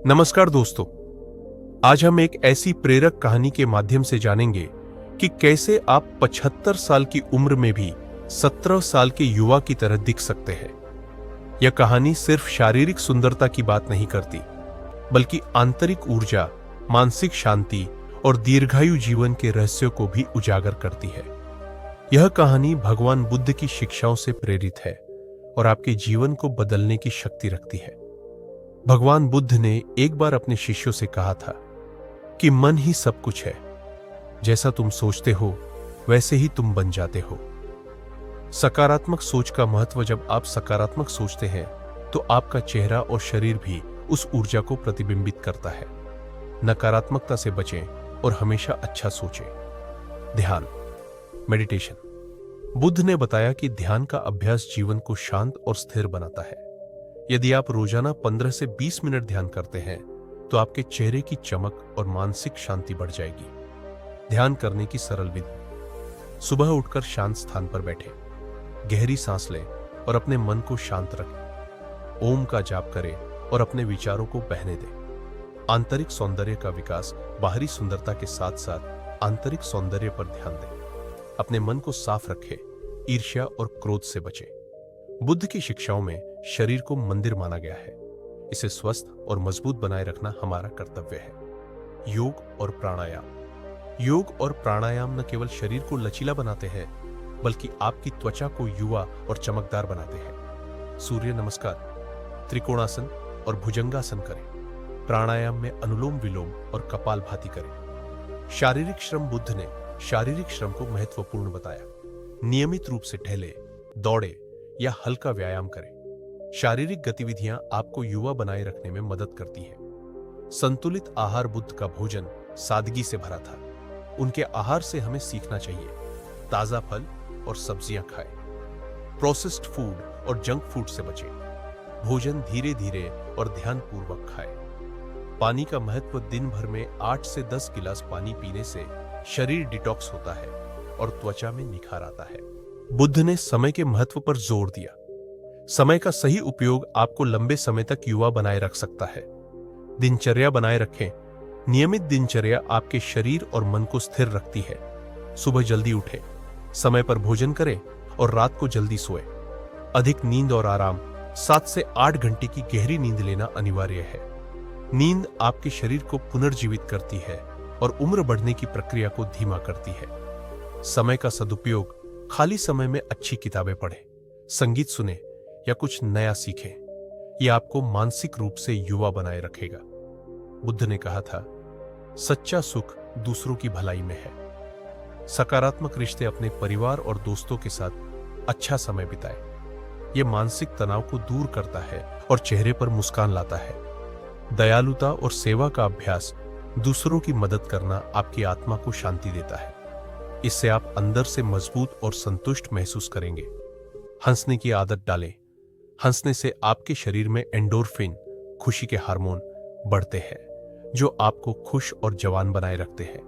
नमस्कार दोस्तों, आज हम एक ऐसी प्रेरक कहानी के माध्यम से जानेंगे कि कैसे आप 75 साल की उम्र में भी 17 साल के युवा की तरह दिख सकते हैं। यह कहानी सिर्फ शारीरिक सुंदरता की बात नहीं करती, बल्कि आंतरिक ऊर्जा, मानसिक शांति और दीर्घायु जीवन के रहस्यों को भी उजागर करती है। यह कहानी भगवान बुद्ध की शिक्षाओं से प्रेरित है और आपके जीवन को बदलने की शक्ति रखती है। भगवान बुद्ध ने एक बार अपने शिष्यों से कहा था कि मन ही सब कुछ है। जैसा तुम सोचते हो वैसे ही तुम बन जाते हो। सकारात्मक सोच का महत्व। जब आप सकारात्मक सोचते हैं तो आपका चेहरा और शरीर भी उस ऊर्जा को प्रतिबिंबित करता है। नकारात्मकता से बचें और हमेशा अच्छा सोचें। ध्यान, मेडिटेशन। बुद्ध ने बताया कि ध्यान का अभ्यास जीवन को शांत और स्थिर बनाता है। यदि आप रोजाना 15 से 20 मिनट ध्यान करते हैं तो आपके चेहरे की चमक और मानसिक शांति बढ़ जाएगी। ध्यान करने की सरल विधि। सुबह उठकर शांत स्थान पर बैठें, गहरी सांस लें और अपने मन को शांत रखें। ओम का जाप करें और अपने विचारों को बहने दें। आंतरिक सौंदर्य का विकास। बाहरी सुंदरता के साथ साथ आंतरिक सौंदर्य पर ध्यान दें। अपने मन को साफ रखें, ईर्ष्या और क्रोध से बचें। बुद्ध की शिक्षाओं में शरीर को मंदिर माना गया है। इसे स्वस्थ और मजबूत बनाए रखना हमारा कर्तव्य है। योग और प्राणायाम। योग और प्राणायाम न केवल शरीर को लचीला बनाते हैं, बल्कि आपकी त्वचा को युवा और चमकदार बनाते हैं। सूर्य नमस्कार, त्रिकोणासन और भुजंगासन करें। प्राणायाम में अनुलोम विलोम और कपालभाति करें। शारीरिक श्रम। बुद्ध ने शारीरिक श्रम को महत्वपूर्ण बताया। नियमित रूप से टहले, दौड़े या हल्का व्यायाम करें। शारीरिक गतिविधियां आपको युवा बनाए रखने में मदद करती हैं। संतुलित आहार। बुद्ध का भोजन सादगी से भरा था। उनके आहार से हमें सीखना चाहिए। ताजा फल और सब्जियां खाएं। प्रोसेस्ड फूड और जंक फूड से बचें। भोजन धीरे धीरे और ध्यानपूर्वक खाएं। पानी का महत्व। दिन भर में 8 से 10 गिलास पानी पीने से शरीर डिटॉक्स होता है और त्वचा में निखार आता है। बुद्ध ने समय के महत्व पर जोर दिया। समय का सही उपयोग आपको लंबे समय तक युवा बनाए रख सकता है। दिनचर्या बनाए रखें। नियमित दिनचर्या आपके शरीर और मन को स्थिर रखती है। सुबह जल्दी उठें, समय पर भोजन करें और रात को जल्दी सोएं। अधिक नींद और आराम। 7 से 8 घंटे की गहरी नींद लेना अनिवार्य है। नींद आपके शरीर को पुनर्जीवित करती है और उम्र बढ़ने की प्रक्रिया को धीमा करती है। समय का सदुपयोग। खाली समय में अच्छी किताबें पढ़ें, संगीत सुने या कुछ नया सीखें। यह आपको मानसिक रूप से युवा बनाए रखेगा। बुद्ध ने कहा था, सच्चा सुख दूसरों की भलाई में है। सकारात्मक रिश्ते। अपने परिवार और दोस्तों के साथ अच्छा समय बिताएं। यह मानसिक तनाव को दूर करता है और चेहरे पर मुस्कान लाता है। दयालुता और सेवा का अभ्यास। दूसरों की मदद करना आपकी आत्मा को शांति देता है। इससे आप अंदर से मजबूत और संतुष्ट महसूस करेंगे। हंसने की आदत डालें। हंसने से आपके शरीर में एंडोर्फिन, खुशी के हार्मोन बढ़ते हैं, जो आपको खुश और जवान बनाए रखते हैं।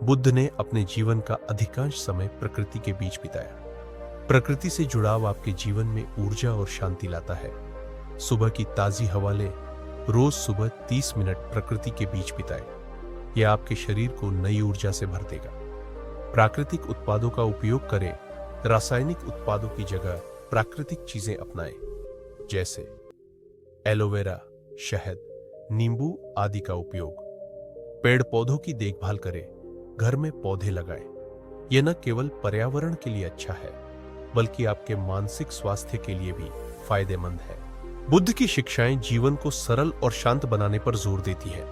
बुद्ध ने अपने जीवन का अधिकांश समय प्रकृति के बीच बिताया। प्रकृति से जुड़ाव आपके जीवन में ऊर्जा और शांति लाता है। सुबह की ताजी हवा लें। रोज सुबह 30 मिनट प्रकृति के बीच बिताएं। यह आपके शरीर को नई ऊर्जा से भर देगा। प्राकृतिक उत्पादों का उपयोग करें। रासायनिक उत्पादों की जगह प्राकृतिक चीजें अपनाएं, जैसे एलोवेरा, शहद, नींबू आदि का उपयोग। पेड़ पौधों की देखभाल करें। घर में पौधे लगाएं। यह न केवल पर्यावरण के लिए अच्छा है, बल्कि आपके मानसिक स्वास्थ्य के लिए भी फायदेमंद है। बुद्ध की शिक्षाएं जीवन को सरल और शांत बनाने पर जोर देती हैं।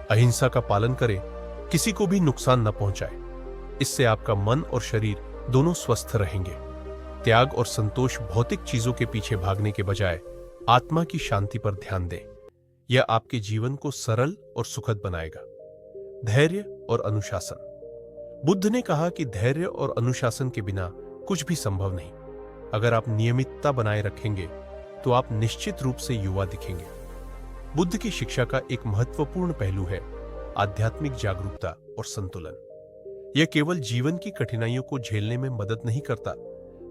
अहिंसा का पालन करें। किसी को भी नुकसान न पहुंचाएं। इससे आपका मन और शरीर दोनों स्वस्थ रहेंगे। त्याग और संतोष। भौतिक चीजों के पीछे भागने के बजाय आत्मा की शांति पर ध्यान दें। यह आपके जीवन को सरल और सुखद बनाएगा। धैर्य और अनुशासन। बुद्ध ने कहा कि धैर्य और अनुशासन के बिना कुछ भी संभव नहीं। अगर आप नियमितता बनाए रखेंगे तो आप निश्चित रूप से युवा दिखेंगे। बुद्ध की शिक्षा का एक महत्वपूर्ण पहलू है आध्यात्मिक जागरूकता और संतुलन। यह केवल जीवन की कठिनाइयों को झेलने में मदद नहीं करता,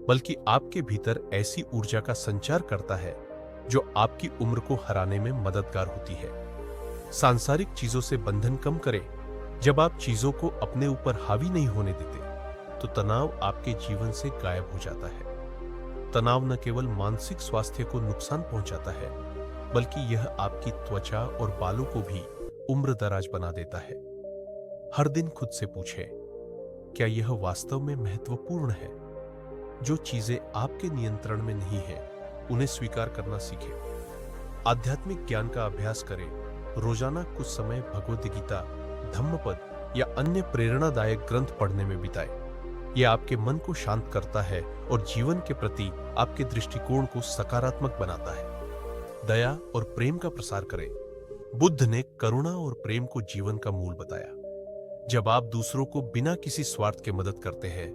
बल्कि आपके भीतर ऐसी ऊर्जा का संचार करता है जो आपकी उम्र को हराने में मददगार होती है। सांसारिक चीजों से बंधन कम करें। जब आप चीजों को अपने ऊपर हावी नहीं होने देते, तो तनाव आपके जीवन से गायब हो जाता है। तनाव न केवल मानसिक स्वास्थ्य को नुकसान पहुंचाता है, बल्कि यह आपकी त्वचा और बालों को भी उम्र दराज बना देता है। हर दिन खुद से पूछें, क्या यह वास्तव में महत्वपूर्ण है? जो चीजें आपके नियंत्रण में नहीं है, उन्हें स्वीकार करना सीखें। आध्यात्मिक ज्ञान का अभ्यास करें। रोजाना कुछ समय भगवद गीता, धम्मपद या अन्य प्रेरणादायक ग्रंथ पढ़ने में बिताएं। यह आपके मन को शांत करता है और जीवन के प्रति आपके दृष्टिकोण को सकारात्मक बनाता है। दया और प्रेम का प्रसार करें। बुद्ध ने करुणा और प्रेम को जीवन का मूल बताया। जब आप दूसरों को बिना किसी स्वार्थ के मदद करते हैं,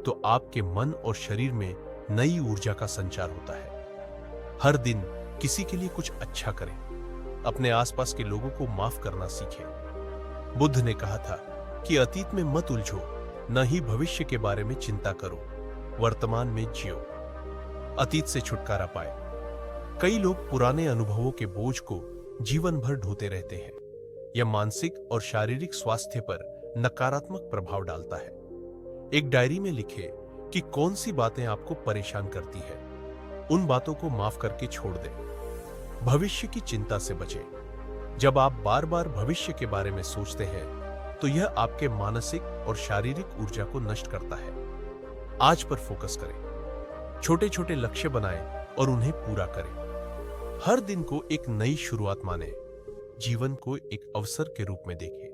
तो आपके मन और शरीर में नई ऊर्जा का संचार होता है। हर दिन किसी के लिए कुछ अच्छा करें। अपने आसपास के लोगों को माफ करना सीखें। बुद्ध ने कहा था कि अतीत में मत उलझो, न ही भविष्य के बारे में चिंता करो, वर्तमान में जियो। अतीत से छुटकारा पाए। कई लोग पुराने अनुभवों के बोझ को जीवन भर ढोते रहते हैं। यह मानसिक और शारीरिक स्वास्थ्य पर नकारात्मक प्रभाव डालता है। एक डायरी में लिखें कि कौन सी बातें आपको परेशान करती है। उन बातों को माफ करके छोड़ दें। भविष्य की चिंता से बचें। जब आप बार बार भविष्य के बारे में सोचते हैं, तो यह आपके मानसिक और शारीरिक ऊर्जा को नष्ट करता है। आज पर फोकस करें। छोटे छोटे लक्ष्य बनाएं और उन्हें पूरा करें। हर दिन को एक नई शुरुआत माने। जीवन को एक अवसर के रूप में देखें।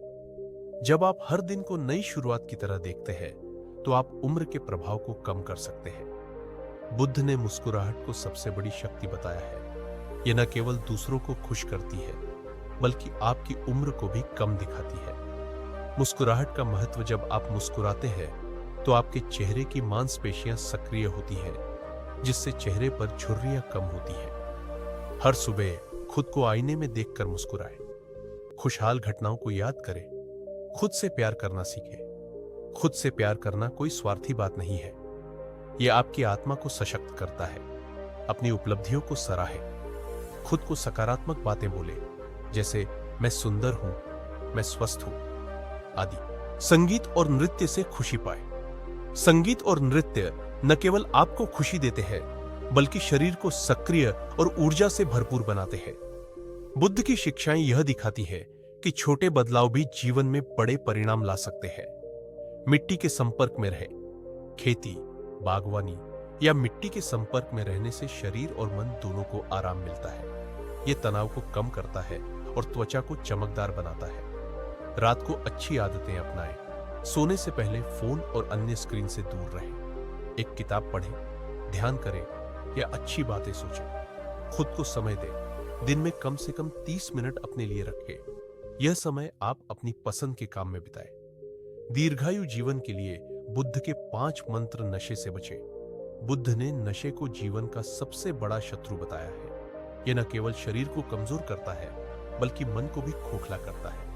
जब आप हर दिन को नई शुरुआत की तरह देखते हैं, तो आप उम्र के प्रभाव को कम कर सकते हैं। बुद्ध ने मुस्कुराहट को सबसे बड़ी शक्ति बताया है। यह न केवल दूसरों को खुश करती है, बल्कि आपकी उम्र को भी कम दिखाती है। मुस्कुराहट का महत्व: जब आप मुस्कुराते हैं, तो आपके चेहरे की मांसपेशियां सक्रिय होती हैं, जिससे चेहरे पर झुर्रियां कम होती हैं। हर सुबह खुद को आईने में देखकर मुस्कुराएं। खुशहाल घटनाओं को याद करें। खुद से प्यार करना सीखें। खुद से प्यार करना कोई स्वार्थी बात नहीं है। यह आपकी आत्मा को सशक्त करता है। अपनी उपलब्धियों को सराहें। खुद को सकारात्मक बातें बोलें, जैसे मैं सुंदर हूं, मैं स्वस्थ हूं आदि। संगीत और नृत्य से खुशी पाएं। संगीत और नृत्य न केवल आपको खुशी देते हैं, बल्कि शरीर को सक्रिय और ऊर्जा से भरपूर बनाते हैं। बुद्ध की शिक्षाएं यह दिखाती है कि छोटे बदलाव भी जीवन में बड़े परिणाम ला सकते हैं। मिट्टी के संपर्क में रहें। खेती, बागवानी या मिट्टी के संपर्क में रहने से शरीर और मन दोनों को आराम मिलता है। यह तनाव को कम करता है और त्वचा को चमकदार बनाता है। रात को अच्छी आदतें अपनाएं। सोने से पहले फोन और अन्य स्क्रीन से दूर रहें। एक किताब पढ़ें, ध्यान करें या अच्छी बातें सोचें। खुद को समय दें। दिन में कम से कम 30 मिनट अपने लिए रखें। यह समय आप अपनी पसंद के काम में बिताएं। दीर्घायु जीवन के लिए बुद्ध के 5 मंत्र नशे से बचें। बुद्ध ने नशे को जीवन का सबसे बड़ा शत्रु बताया है। यह न केवल शरीर को कमजोर करता है, बल्कि मन को भी खोखला करता है।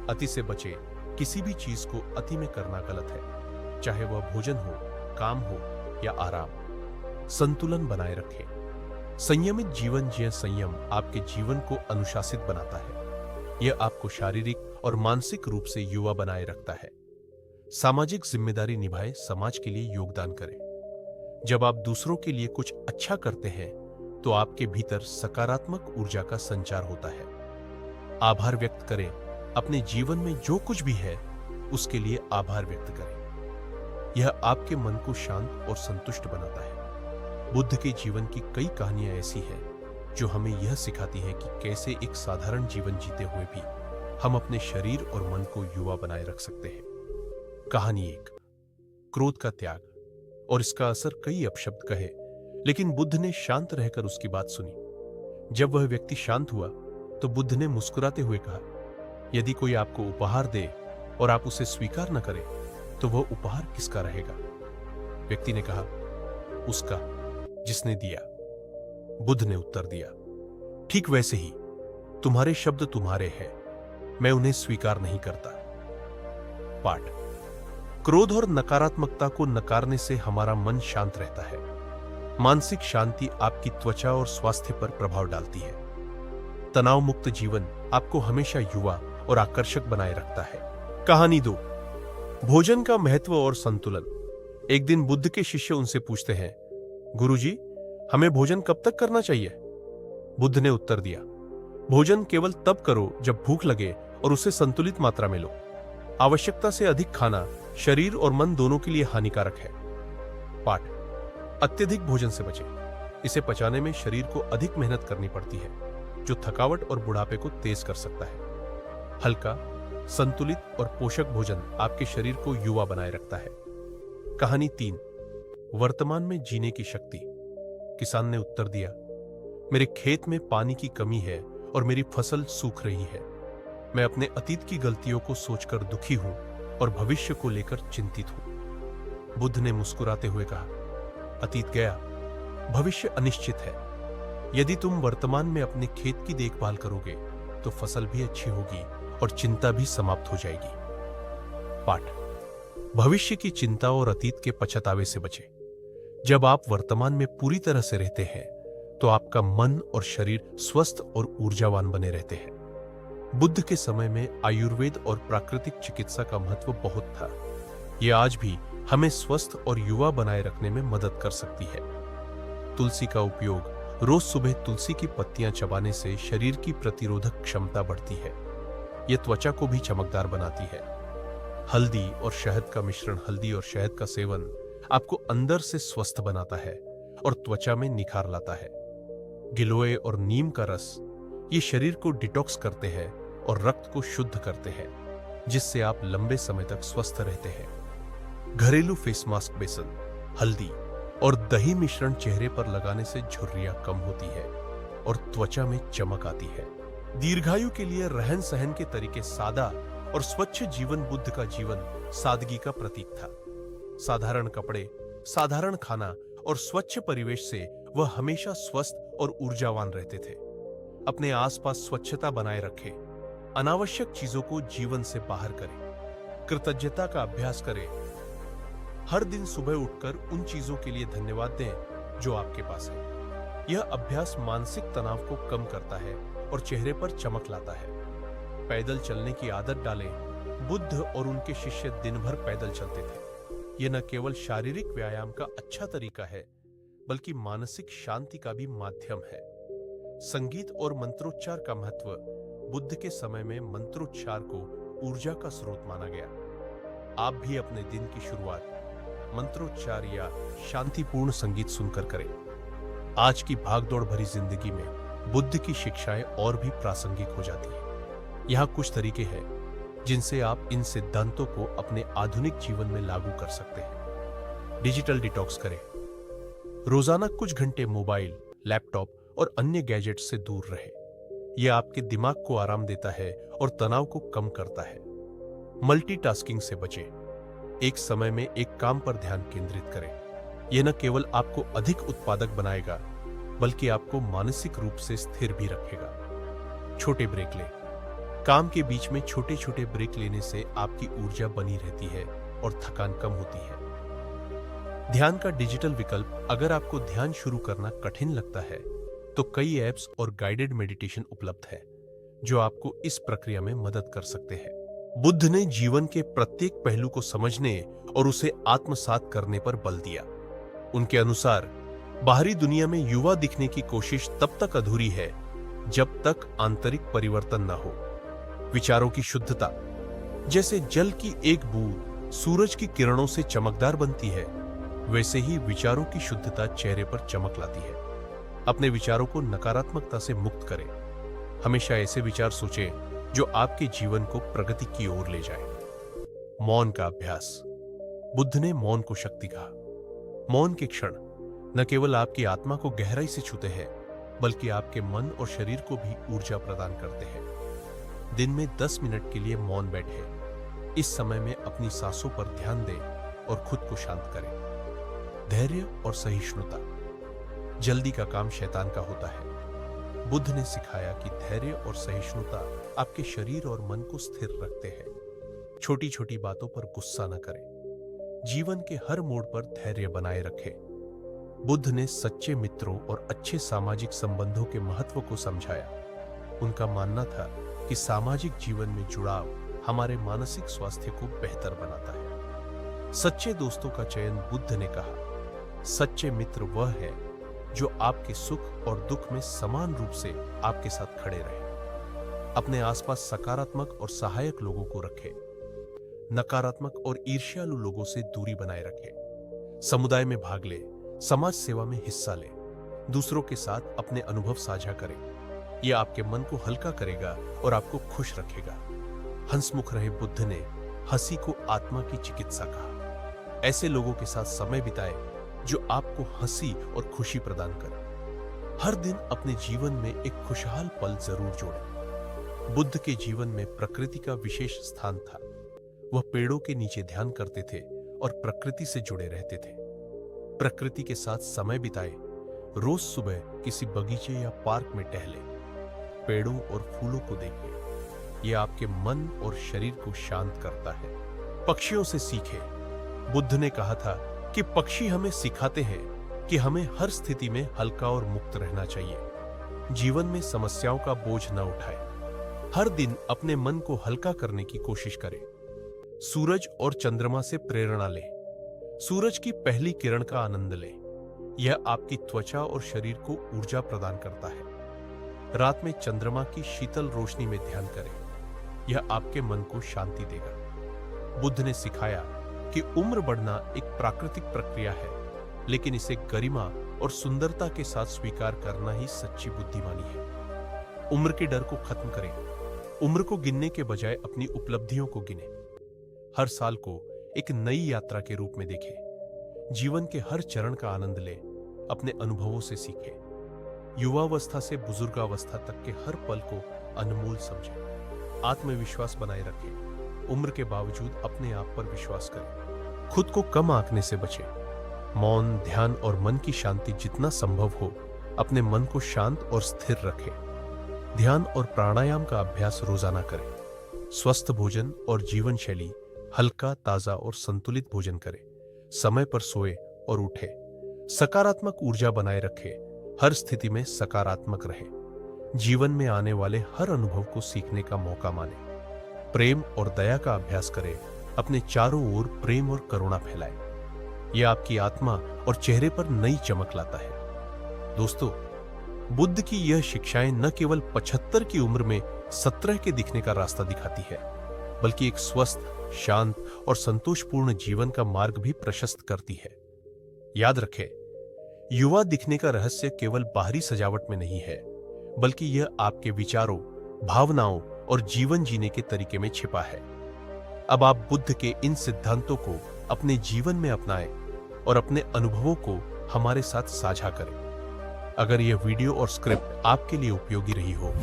अति से बचें। किसी भी चीज को अति में करना गलत है, चाहे वह भोजन हो, काम हो या आराम। संतुलन बनाए रखें। संयमित जीवन जिए। संयम आपके जीवन को अनुशासित बनाता है। यह आपको शारीरिक और मानसिक रूप से युवा बनाए रखता है। सामाजिक जिम्मेदारी निभाएं। समाज के लिए योगदान करें। जब आप दूसरों के लिए कुछ अच्छा करते हैं, तो आपके भीतर सकारात्मक ऊर्जा का संचार होता है। आभार व्यक्त करें। अपने जीवन में जो कुछ भी है, उसके लिए आभार व्यक्त करें। यह आपके मन को शांत और संतुष्ट बनाता है। बुद्ध के जीवन की कई कहानियां ऐसी हैं, जो हमें यह सिखाती हैं कि कैसे एक साधारण जीवन जीते हुए भी हम अपने शरीर और मन को युवा बनाए रख सकते हैं। कहानी 1, क्रोध का त्याग। और इसका असर कई अपशब्द कहे, लेकिन बुद्ध ने शांत रहकर उसकी बात सुनी। जब वह व्यक्ति शांत हुआ, तो बुद्ध ने मुस्कुराते हुए कहा, यदि कोई आपको उपहार दे और आप उसे स्वीकार न करें, तो वह उपहार किसका रहेगा? व्यक्ति ने कहा, उसका जिसने दिया। बुद्ध ने उत्तर दिया, ठीक वैसे ही तुम्हारे शब्द तुम्हारे हैं, मैं उन्हें स्वीकार नहीं करता। पाठ: क्रोध और नकारात्मकता को नकारने से हमारा मन शांत रहता है। मानसिक शांति आपकी त्वचा और स्वास्थ्य पर प्रभाव डालती है। तनाव मुक्त जीवन आपको हमेशा युवा और आकर्षक बनाए रखता है। कहानी 2, भोजन का महत्व और संतुलन। एक दिन बुद्ध के शिष्य उनसे पूछते हैं, गुरुजी, हमें भोजन कब तक करना चाहिए? बुद्ध ने उत्तर दिया, भोजन केवल तब करो जब भूख लगे और उसे संतुलित मात्रा में लो। आवश्यकता से अधिक खाना शरीर और मन दोनों के लिए हानिकारक है। पाठ, अत्यधिक भोजन से बचें। इसे पचाने में शरीर को अधिक मेहनत करनी पड़ती है, जो थकावट और बुढ़ापे को तेज कर सकता है। हल्का, संतुलित और पोषक भोजन आपके शरीर को युवा बनाए रखता है। कहानी 3, वर्तमान में जीने की शक्ति। किसान ने उत्तर दिया, मेरे खेत में पानी की कमी है और मेरी फसल सूख रही है। मैं अपने अतीत की गलतियों को सोचकर दुखी हूं और भविष्य को लेकर चिंतित हूं। बुद्ध ने मुस्कुराते हुए कहा, अतीत गया, भविष्य अनिश्चित है। यदि तुम वर्तमान में अपने खेत की देखभाल करोगे तो फसल भी अच्छी होगी और चिंता भी समाप्त हो जाएगी। पाठ, भविष्य की चिंता और अतीत के पछतावे से बचें। जब आप वर्तमान में पूरी तरह से रहते हैं तो आपका मन और शरीर स्वस्थ और ऊर्जावान बने रहते हैं। बुद्ध के समय में आयुर्वेद और प्राकृतिक चिकित्सा का महत्व बहुत था। यह आज भी हमें स्वस्थ और युवा बनाए रखने में मदद कर सकती है। तुलसी का उपयोग रोज सुबह तुलसी की पत्तियां चबाने से शरीर की प्रतिरोधक क्षमता बढ़ती है। यह त्वचा को भी चमकदार बनाती है। हल्दी और शहद का मिश्रण, हल्दी और शहद का सेवन आपको अंदर से स्वस्थ बनाता है और त्वचा में निखार लाता है। गिलोय और नीम का रस, ये शरीर को डिटॉक्स करते हैं और रक्त को शुद्ध करते हैं, जिससे आप लंबे समय तक स्वस्थ रहते हैं। घरेलू फेस मास्क, बेसन, हल्दी और दही मिश्रण चेहरे पर लगाने से झुर्रियां कम होती है और त्वचा में चमक आती है। दीर्घायु के लिए रहन सहन के तरीके सादा और स्वच्छ जीवन। बुद्ध का जीवन सादगी का प्रतीक था। साधारण कपड़े, साधारण खाना और स्वच्छ परिवेश से वह हमेशा स्वस्थ और ऊर्जावान रहते थे। अपने आसपास स्वच्छता बनाए रखें। अनावश्यक चीजों को जीवन से बाहर करें। कृतज्ञता का अभ्यास करें। हर दिन सुबह उठकर उन चीजों के लिए धन्यवाद दें जो आपके पास है। यह अभ्यास मानसिक तनाव को कम करता है और चेहरे पर चमक लाता है। पैदल चलने की आदत डालें। बुद्ध और उनके शिष्य दिन भर पैदल चलते थे। यह न केवल शारीरिक व्यायाम का अच्छा तरीका है, बल्कि मानसिक शांति का भी माध्यम है। संगीत और मंत्रोच्चार का महत्व। बुद्ध के समय में मंत्रोच्चार को ऊर्जा का स्रोत माना गया। आप भी अपने दिन की शुरुआत मंत्रोच्चार या शांतिपूर्ण संगीत सुनकर करें। आज की भागदौड़ भरी जिंदगी में बुद्ध की शिक्षाएं और भी प्रासंगिक हो जाती हैं। यहाँ कुछ तरीके हैं जिनसे आप इन सिद्धांतों को अपने आधुनिक जीवन में लागू कर सकते हैं। डिजिटल डिटॉक्स करें। रोजाना कुछ घंटे मोबाइल, लैपटॉप और अन्य गैजेट्स से दूर रहें। यह आपके दिमाग को आराम देता है और तनाव को कम करता है। मल्टीटास्किंग से बचें। एक समय में एक काम पर ध्यान केंद्रित करें। यह न केवल आपको अधिक उत्पादक बनाएगा, बल्कि आपको मानसिक रूप से स्थिर भी रखेगा। छोटे ब्रेक लें। काम के बीच में छोटे छोटे ब्रेक लेने से आपकी ऊर्जा बनी रहती है और थकान कम होती है। ध्यान का डिजिटल विकल्प। अगर आपको ध्यान शुरू करना कठिन लगता है तो कई ऐप्स और गाइडेड मेडिटेशन उपलब्ध है जो आपको इस प्रक्रिया में मदद कर सकते हैं। बुद्ध ने जीवन के प्रत्येक पहलू को समझने और उसे आत्मसात करने पर बल दिया। उनके अनुसार बाहरी दुनिया में युवा दिखने की कोशिश तब तक अधूरी है जब तक आंतरिक परिवर्तन न हो। विचारों की शुद्धता। जैसे जल की एक बूंद सूरज की किरणों से चमकदार बनती है, वैसे ही विचारों की शुद्धता चेहरे पर चमक लाती है। अपने विचारों को नकारात्मकता से मुक्त करें। हमेशा ऐसे विचार सोचें जो आपके जीवन को प्रगति की ओर ले जाए। मौन का अभ्यास। बुद्ध ने मौन को शक्ति कहा। मौन के क्षण न केवल आपकी आत्मा को गहराई से छूते हैं, बल्कि आपके मन और शरीर को भी ऊर्जा प्रदान करते हैं। दिन में 10 मिनट के लिए मौन बैठें। इस समय में अपनी सांसों पर ध्यान दें और खुद को शांत करें। धैर्य और सहिष्णुता। जल्दी का काम शैतान का होता है। बुद्ध ने सिखाया कि धैर्य और सहिष्णुता आपके शरीर और मन को स्थिर रखते हैं। छोटी छोटी बातों पर गुस्सा न करें। जीवन के हर मोड़ पर धैर्य बनाए रखें। बुद्ध ने सच्चे मित्रों और अच्छे सामाजिक संबंधों के महत्व को समझाया। उनका मानना था कि सामाजिक जीवन में जुड़ाव हमारे मानसिक स्वास्थ्य को बेहतर बनाता है। सच्चे दोस्तों का चयन, बुद्ध ने कहा, सच्चे मित्र वह है जो आपके सुख और दुख में समान रूप से आपके साथ खड़े रहे। अपने आसपास सकारात्मक और सहायक लोगों को रखें। नकारात्मक और ईर्ष्यालु लोगों से दूरी बनाए रखें। समुदाय में भाग ले, समाज सेवा में हिस्सा ले, दूसरों के साथ अपने अनुभव साझा करें। यह आपके मन को हल्का करेगा और आपको खुश रखेगा। हंसमुख रहे बुद्ध ने हंसी को आत्मा की चिकित्सा कहा। ऐसे लोगों के साथ समय बिताए जो आपको हंसी और खुशी प्रदान करें। हर दिन अपने जीवन में एक खुशहाल पल जरूर जोड़ें। बुद्ध के जीवन में प्रकृति का विशेष स्थान था। वह पेड़ों के नीचे ध्यान करते थे और प्रकृति से जुड़े रहते थे। प्रकृति के साथ समय बिताए। रोज सुबह किसी बगीचे या पार्क में टहले, पेड़ों और फूलों को देखें। यह आपके मन और शरीर को शांत करता है। पक्षियों से सीखें। बुद्ध ने कहा था कि पक्षी हमें सिखाते हैं कि हमें हर स्थिति में हल्का और मुक्त रहना चाहिए। जीवन में समस्याओं का बोझ न उठाएं। हर दिन अपने मन को हल्का करने की कोशिश करें। सूरज और चंद्रमा से प्रेरणा लें। सूरज की पहली किरण का आनंद लें। यह आपकी त्वचा और शरीर को ऊर्जा प्रदान करता है। रात में चंद्रमा की शीतल रोशनी में ध्यान करें। यह आपके मन को शांति देगा। बुद्ध ने सिखाया कि उम्र बढ़ना एक प्राकृतिक प्रक्रिया है, लेकिन इसे गरिमा और सुंदरता के साथ स्वीकार करना ही सच्ची बुद्धिमानी है। उम्र के डर को खत्म करें। उम्र को गिनने के बजाय अपनी उपलब्धियों को गिनें। हर साल को एक नई यात्रा के रूप में देखें। जीवन के हर चरण का आनंद लें। अपने अनुभवों से सीखें। युवावस्था से बुजुर्गावस्था तक के हर पल को अनमोल समझें। आत्मविश्वास बनाए रखें। उम्र के बावजूद अपने आप पर विश्वास करें। खुद को कम आंकने से बचें। मौन, ध्यान और मन की शांति जितना संभव हो अपने मन को शांत और स्थिर रखें। ध्यान और प्राणायाम का अभ्यास रोजाना करें। स्वस्थ भोजन और जीवन शैली, हल्का, ताजा और संतुलित भोजन करें। समय पर सोए और उठे। सकारात्मक ऊर्जा बनाए रखें। हर स्थिति में सकारात्मक रहें। जीवन में आने वाले हर अनुभव को सीखने का मौका मानें। प्रेम और दया का अभ्यास करें। अपने चारों ओर प्रेम और करुणा फैलाएं। यह आपकी आत्मा और चेहरे पर नई चमक लाता है। दोस्तों, बुद्ध की यह शिक्षाएं न केवल 75 की उम्र में 17 के दिखने का रास्ता दिखाती है, बल्कि एक स्वस्थ, शांत और संतोषपूर्ण जीवन का मार्ग भी प्रशस्त करती है। याद रखें, युवा दिखने का रहस्य केवल बाहरी सजावट में नहीं है, बल्कि यह आपके विचारों, भावनाओं और जीवन जीने के तरीके में छिपा है। अब आप बुद्ध के इन सिद्धांतों को अपने जीवन में अपनाएं और अपने अनुभवों को हमारे साथ साझा करें। अगर यह वीडियो और स्क्रिप्ट आपके लिए उपयोगी रही हो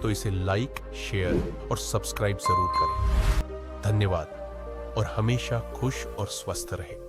तो इसे लाइक, शेयर और सब्सक्राइब जरूर करें। धन्यवाद और हमेशा खुश और स्वस्थ रहें।